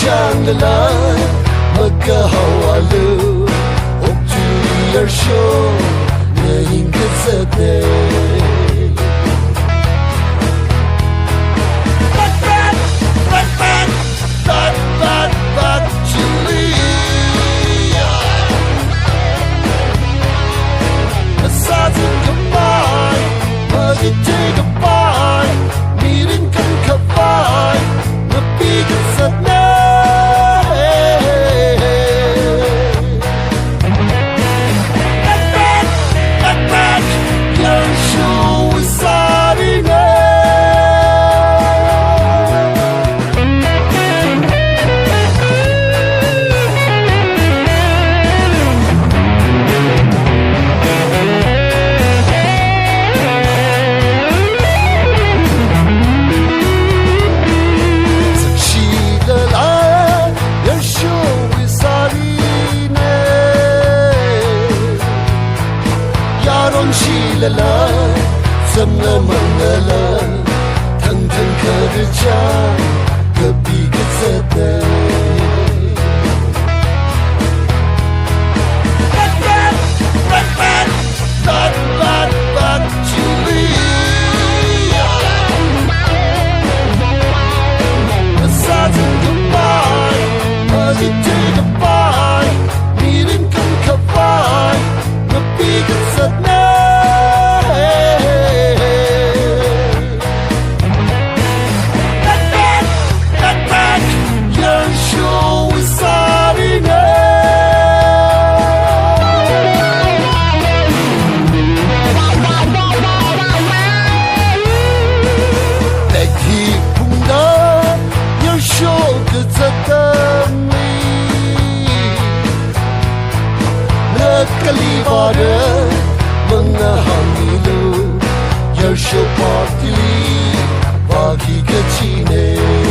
Shangla Magahawalu Oktu your show Nahin Gazette Take a bite, meeting can combine, the biggest of back, your show is starting Shilala, Samna Mangala, Tang Tang Karacha, Gabi Gazette. Bat, Julia. A sudden goodbye, a take a bite, meeting can combine, the biggest at night. Kalibara Mangahangilu Yarsho Partili Bagi Gachine